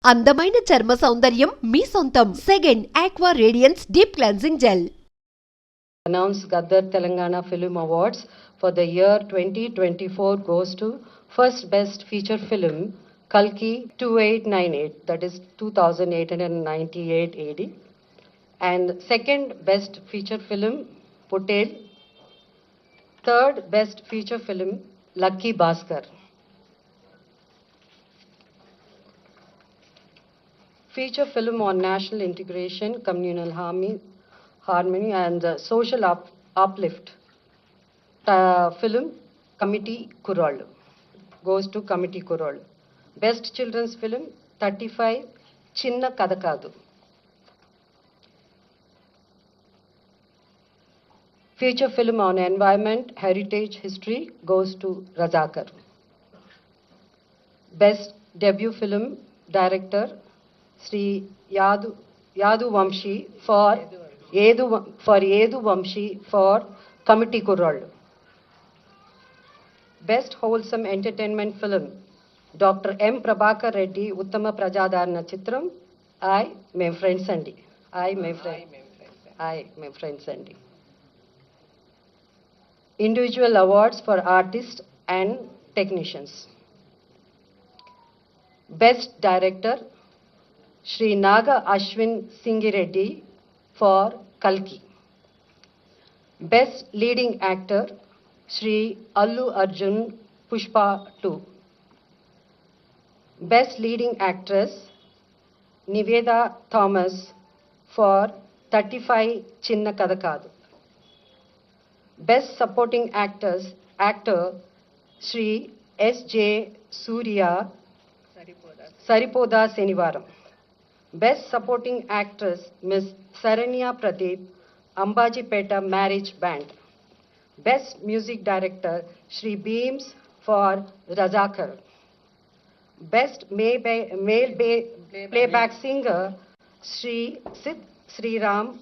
అందమైన చర్మ సౌందర్యం మీ సొంతం second aqua radiance deep cleansing gel. Announced Gaddar Telangana Film Awards for the year 2024 goes to first best feature film Kalki 2898, that is 2898 AD, and second best feature film Putel, third best feature film Lucky Bhaskar. Feature film on national integration, communal harmony and social uplift. Film Committee Kurol goes to Committee Kurol. Best children's film 35 Chinna Kadakadu. Feature film on environment, heritage, history goes to Razakar. Best debut film director Sri Yadu Vamshi for Yedu Vamshi for Committee Kurol. Best wholesome entertainment film Dr. M. Prabhakar Reddy Uttama Prajadarana Chitram I, my friend Sandy. My friend Sandy. Individual awards for artists and technicians. Best director Shri Naga Ashwin Singireddy for Kalki. Best leading actor Shri Allu Arjun Pushpa 2. Best leading actress Niveda Thomas for 35 Chinna Kadakadu. Best supporting actor Shri S.J. Surya Saripoda Senivaram. Best supporting actress Ms. Saranya Pradeep Ambajipeta Marriage Band. Best music director Shri Beams for Razakar. Best male playback singer Shri Sid Sriram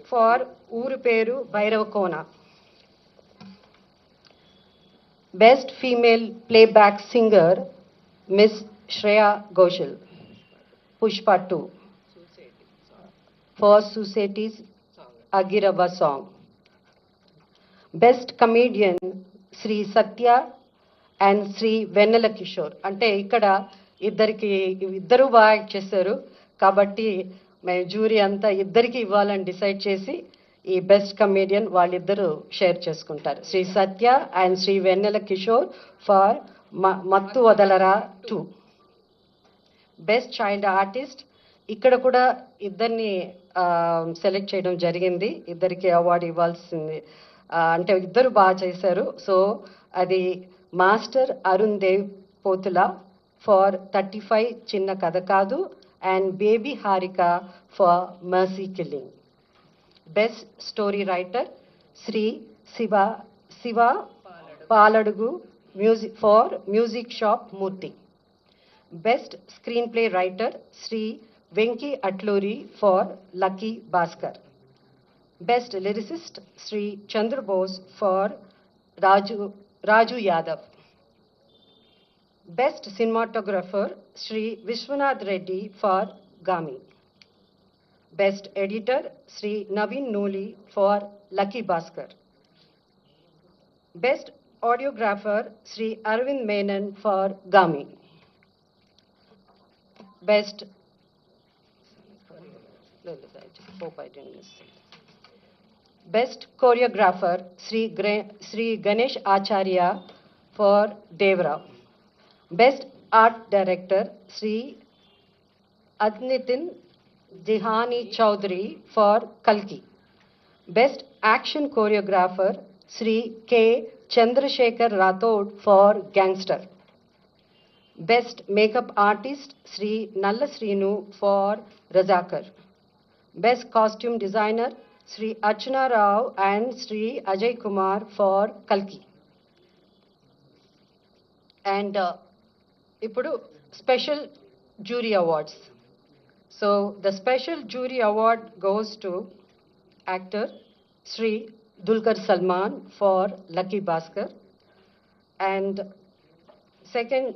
for Uruperu Bairavakona. Best female playback singer Miss Shreya Ghoshal, Pushpa 2 for Society's Agirava song. Best comedian Sri Satya and Sri Vennela Kishore. అంటే ఇక్కడ ఇద్దరు బాగా act చేశారు కాబట్టి మేము jury అంతా ఇద్దరికి ఇవ్వాలని డిసైడ్ చేసి ఈ బెస్ట్ కమేడియన్ వాళ్ళిద్దరూ షేర్ చేసుకుంటారు. Shri Satya and Shri Vennela Kishore for Mathu Vadalara 2. Best child artist ఇక్కడ కూడా ఇద్దరిని సెలెక్ట్ చేయడం జరిగింది. ఇద్దరికి అవార్డు ఇవ్వాల్సింది అంటే ఇద్దరు బాగా చేశారు. సో అది Master Arun Dev Potula for 35 Chinna Katha Kaadu and Baby Harika for Mercy Killing. Best story writer Shri Siva Paladugu music for Music Shop Murthy. Best screenplay writer Sri Venki Atluri for Lucky Bhaskar. Best lyricist Sri Chandra Bose for Raju Yadav. Best cinematographer Sri Vishwanath Reddy for Gami. Best editor Sri Naveen Noli for Lucky Bhaskar. Best audiographer Sri Arvind Menon for Gami. Best Best choreographer Sri Ganesh Acharya for Devra. Best art director Sri Adnitin Dihani Chaudhary for Kalki. Best action choreographer Sri K. Chandrasekhar Rathod for Gangster. Best makeup artist Sri Nalla Srinu for Razakar. Best costume designer Sri Archana Rao and Sri Ajay Kumar for Kalki. And ఇప్పుడు special jury awards. So the special jury award goes to actor Sri Dulquer Salman for Lucky Bhaskar, and second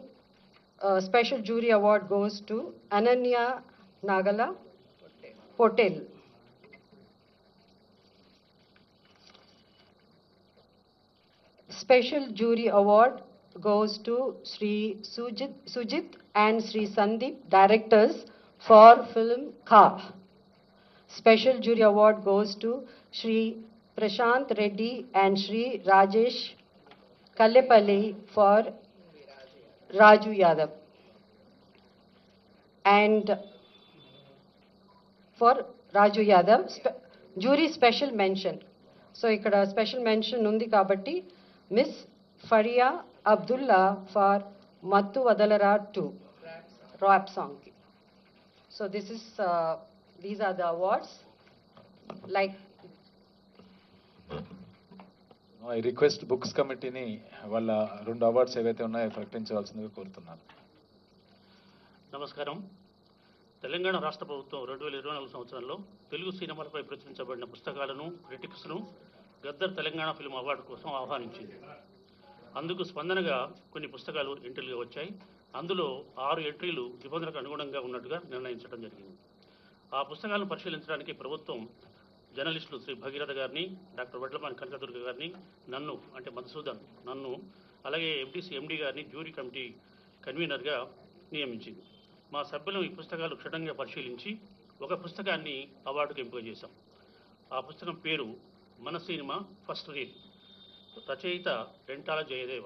special jury award goes to Ananya Nagala Potel. Special jury award goes to Sri Sujit and Sri Sandeep, directors for film Ka. Special jury award goes to Sri Prashant Reddy and Sri Rajesh Kallepalli for Raju Yadav. And for Raju Yadav, jury special mention. So ikkada special mention undi kabatti Miss Faria Abdullah for Mattu Vadalara 2 rap song. So this is these are the awards. Like I request books కమిటీని వాళ్ళ 2 awards ఏవైతే ఉన్నాయో ప్రకటించవలసిందిగా కోరుతున్నాను. నమస్కారం. తెలంగాణ రాష్ట్ర ప్రభుత్వం 2024 సంవత్సరంలో తెలుగు సినిమాలపై ప్రచురించబడిన పుస్తకాలను క్రిటిక్స్ను గద్దర్ తెలంగాణ ఫిల్మ్ అవార్డు కోసం ఆహ్వానించింది. అందుకు స్పందనగా కొన్ని పుస్తకాలు ఎంట్రీలుగా వచ్చాయి. అందులో 6 ఎంట్రీలు నిబంధనలకు అనుగుణంగా ఉన్నట్టుగా నిర్ణయించడం జరిగింది. ఆ పుస్తకాలను పరిశీలించడానికి ప్రభుత్వం జర్నలిస్టులు శ్రీ భగీరథ గారిని, డాక్టర్ వడ్లమాని కనకదుర్గ గారిని, నన్ను అంటే మధుసూదన్ నన్ను, అలాగే ఎఫ్డీసీ ఎండీ గారిని జ్యూరీ కమిటీ కన్వీనర్గా నియమించింది. మా సభ్యులు ఈ పుస్తకాలు క్షుణ్ణంగా పరిశీలించి ఒక పుస్తకాన్ని అవార్డుకు ఎంపిక చేశాం. ఆ పుస్తకం పేరు మన సినిమా ఫస్ట్ రీడ్, రచయిత రెంటాల జయదేవ.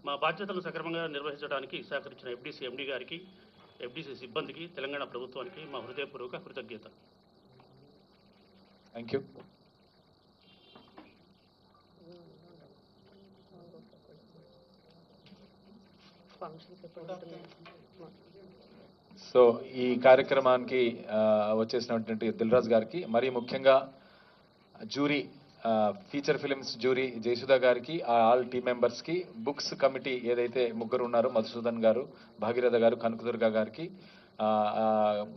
మా బాధ్యతలను సక్రమంగా నిర్వహించడానికి సహకరించిన ఎఫ్డీసీ ఎండీ గారికి, ఎఫ్డీసీ సిబ్బందికి, తెలంగాణ ప్రభుత్వానికి మా హృదయపూర్వక కృతజ్ఞత. Thank you. సో ఈ కార్యక్రమానికి వచ్చేసినటువంటి దిల్రాజ్ గారికి, మరీ ముఖ్యంగా jury feature films jury Jayasudha గారికి, ఆల్ టీమ్ మెంబర్స్కి, బుక్స్ కమిటీ ఏదైతే 3 ఉన్నారో మధుసూదన్ గారు, భాగీరథ గారు, కనకదుర్గ గారికి,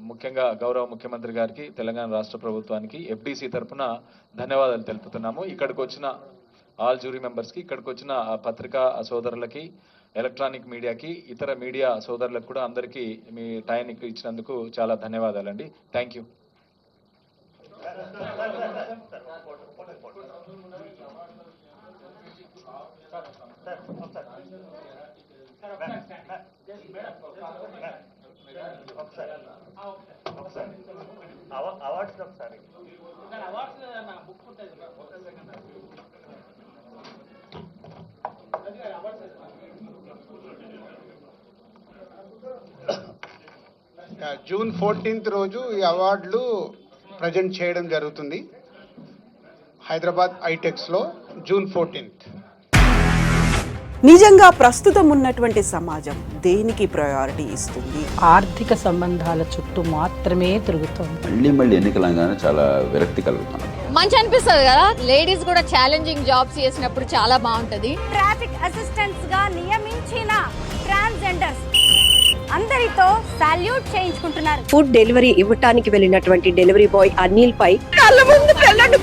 ముఖ్యంగా గౌరవ ముఖ్యమంత్రి గారికి, తెలంగాణ రాష్ట్ర ప్రభుత్వానికి ఎఫ్డీసీ తరఫున ధన్యవాదాలు తెలుపుతున్నాము. ఇక్కడికి వచ్చిన ఆల్ జ్యూరీ మెంబర్స్కి, ఇక్కడికి వచ్చిన పత్రికా సోదరులకి, ఎలక్ట్రానిక్ మీడియాకి, ఇతర మీడియా సోదరులకు కూడా అందరికీ మీ టైం ఇచ్చినందుకు చాలా ధన్యవాదాలండి. Thank you. జూన్ 14th రోజు ఈ అవార్డులు ప్రజెంట్ చేయడం జరుగుతుంది హైదరాబాద్ ఐటెక్స్లో. June 14th. నిజంగా ప్రస్తుతం ఉన్నటువంటి సమాజం దేనికి ప్రయారిటీ ఇస్తుంది? ఆర్థిక సంబంధాల చుట్టూ మాత్రమే తిరుగుతుంది. మళ్ళీ ఎన్నికలంగానే చాలా విరక్తి కలుగుతాను. మంచి అనిపిస్తుంది కదా, లేడీస్ కూడా ఛాలెంజింగ్ జాబ్స్ చేసినప్పుడు చాలా బాగుంటది. ట్రాఫిక్ అసిస్టెంట్స్ గా నియమించిన ట్రాన్స్జెండర్స్ అందరితో సాల్యూట్ చేయించుకుంటున్నారు. ఫుడ్ డెలివరీ ఇవ్వటానికి వెళ్ళినటువంటి డెలివరీ బాయ్ అనిల్ పై కళ్ళ ముందు పెళ్ళండి